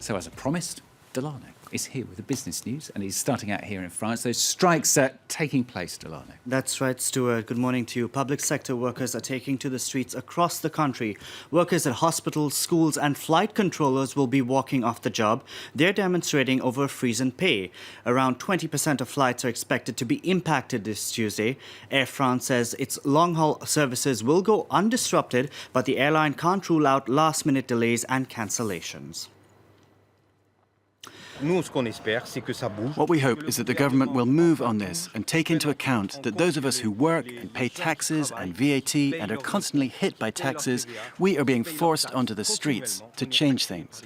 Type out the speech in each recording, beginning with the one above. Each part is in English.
So as I promised, Delano is here with the business news, and he's starting out here in France. Those strikes are taking place, Delano. That's right, Stuart. Good morning to you. Public sector workers are taking to the streets across the country. Workers at hospitals, schools and flight controllers will be walking off the job. They're demonstrating over a freeze in pay. Around 20% of flights are expected to be impacted this Tuesday. Air France says its long-haul services will go undisrupted, but the airline can't rule out last-minute delays and cancellations. What we hope is that the government will move on this and take into account that those of us who work and pay taxes and VAT and are constantly hit by taxes, we are being forced onto the streets to change things.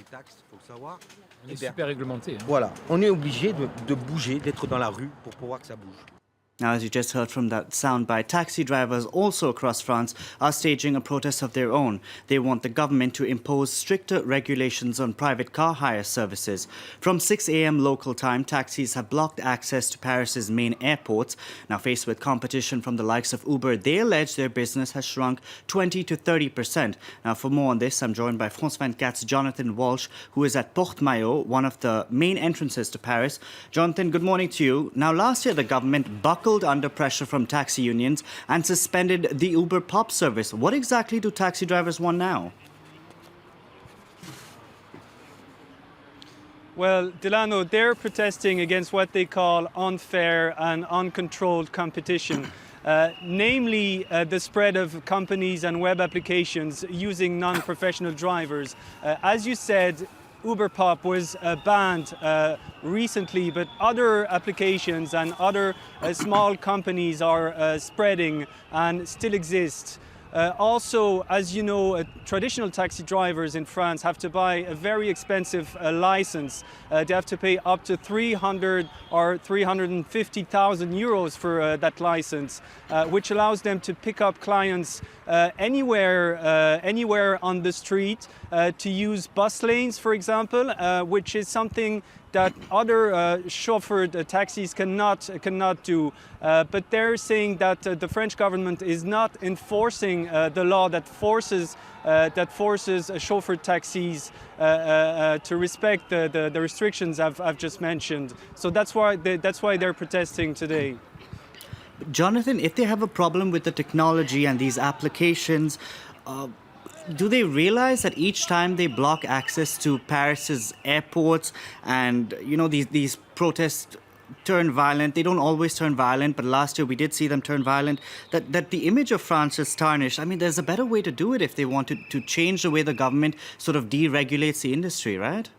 Voilà, on est obligé de bouger, d'être dans la rue pour pouvoir que ça bouge. Now, as you just heard from that soundbite, taxi drivers also across France are staging a protest of their own. They want the government to impose stricter regulations on private car hire services. From 6 a.m. local time, taxis have blocked access to Paris's main airports. Now, faced with competition from the likes of Uber, they allege their business has shrunk 20 to 30%. Now, for more on this, I'm joined by France 24's Jonathan Walsh, who is at Porte-Maillot, one of the main entrances to Paris. Jonathan, good morning to you. Now, last year, the government buckled under pressure from taxi unions and suspended the Uber Pop service. What exactly do taxi drivers want now? Well, Delano, they're protesting against what they call unfair and uncontrolled competition. Namely the spread of companies and web applications using non-professional drivers. As you said, Uber Pop was banned recently, but other applications and other small companies are spreading and still exist. Also, as you know, traditional taxi drivers in France have to buy a very expensive license. They have to pay up to 300 or 350,000 euros for that license, which allows them to pick up clients anywhere on the street, to use bus lanes, for example, which is something that other chauffeured taxis cannot do. But they're saying that the French government is not enforcing the law that forces chauffeured taxis to respect the restrictions I've just mentioned. So that's why they're protesting today. Jonathan, if they have a problem with the technology and these applications, do they realize that each time they block access to Paris's airports and, you know, these protests turn violent? They don't always turn violent, but last year we did see them turn violent. That the image of France is tarnished. I mean, there's a better way to do it if they want to change the way the government sort of deregulates the industry, right?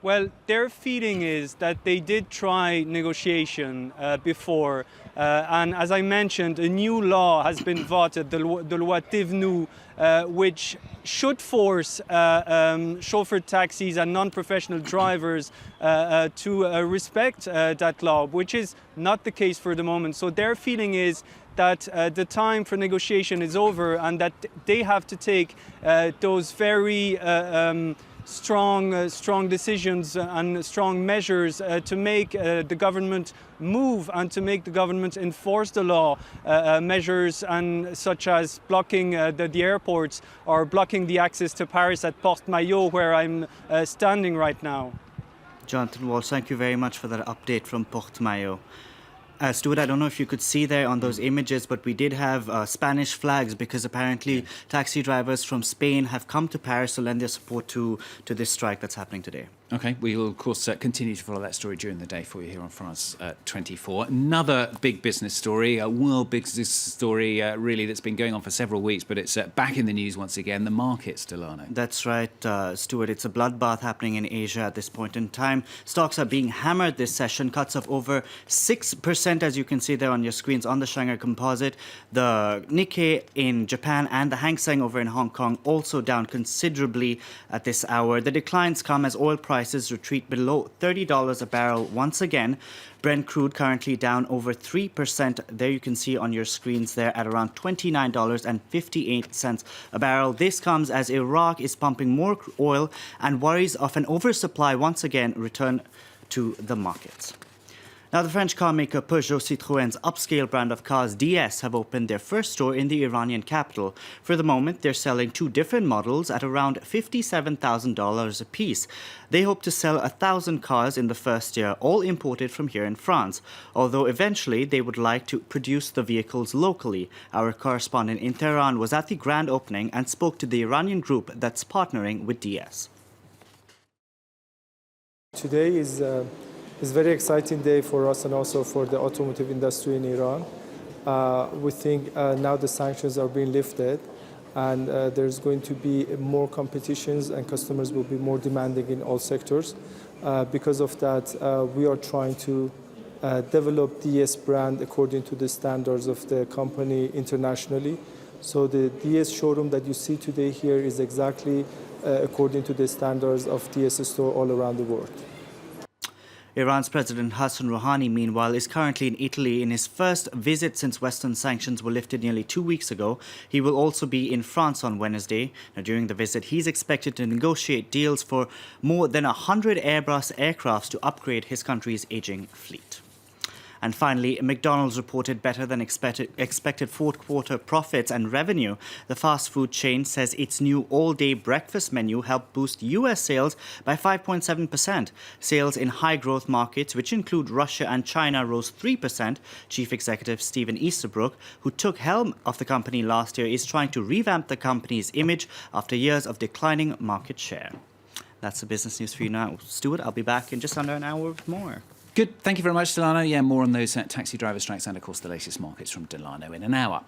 Well, their feeling is that they did try negotiation before. And as I mentioned, a new law has been voted, the Loi Thévenoud, which should force chauffeured taxis and non-professional drivers to respect that law, which is not the case for the moment. So their feeling is that the time for negotiation is over and that they have to take those very strong decisions and strong measures to make the government move and to make the government enforce the law. Measures such as blocking the airports or blocking the access to Paris at Porte-Maillot, where I'm standing right now. Jonathan Walsh, thank you very much for that update from Porte-Maillot. Stuart, I don't know if you could see there on those images, but we did have Spanish flags because apparently taxi drivers from Spain have come to Paris to lend their support to this strike that's happening today. OK, we will, of course, continue to follow that story during the day for you here on France 24. Another big business story, a world business story, really, that's been going on for several weeks, but it's back in the news once again, the markets, Delano. That's right, Stuart. It's a bloodbath happening in Asia at this point in time. Stocks are being hammered this session, cuts of over 6%, as you can see there on your screens, on the Shanghai Composite. The Nikkei in Japan and the Hang Seng over in Hong Kong also down considerably at this hour. The declines come as oil prices retreat below $30 a barrel once again. Brent crude currently down over 3%. There you can see on your screens there at around $29.58 a barrel. This comes as Iraq is pumping more oil and worries of an oversupply once again return to the markets. Now, the French car maker Peugeot Citroën's upscale brand of cars DS have opened their first store in the Iranian capital. For the moment, they're selling two different models at around $57,000 apiece. They hope to sell 1,000 cars in the first year, all imported from here in France, although eventually they would like to produce the vehicles locally. Our correspondent in Tehran was at the grand opening and spoke to the Iranian group that's partnering with DS. Today is a very exciting day for us and also for the automotive industry in Iran. We think now the sanctions are being lifted and there's going to be more competitions and customers will be more demanding in all sectors. Because of that, we are trying to develop DS brand according to the standards of the company internationally. So the DS showroom that you see today here is exactly according to the standards of DS store all around the world. Iran's President Hassan Rouhani, meanwhile, is currently in Italy in his first visit since Western sanctions were lifted nearly 2 weeks ago. He will also be in France on Wednesday. Now, during the visit, he's expected to negotiate deals for more than 100 Airbus aircrafts to upgrade his country's aging fleet. And finally, McDonald's reported better than expected fourth quarter profits and revenue. The fast food chain says its new all-day breakfast menu helped boost U.S. sales by 5.7%. Sales in high-growth markets, which include Russia and China, rose 3%. Chief Executive Stephen Easterbrook, who took helm of the company last year, is trying to revamp the company's image after years of declining market share. That's the business news for you now. Stuart, I'll be back in just under an hour with more. Good. Thank you very much, Delano. Yeah, more on those taxi driver strikes and, of course, the latest markets from Delano in an hour.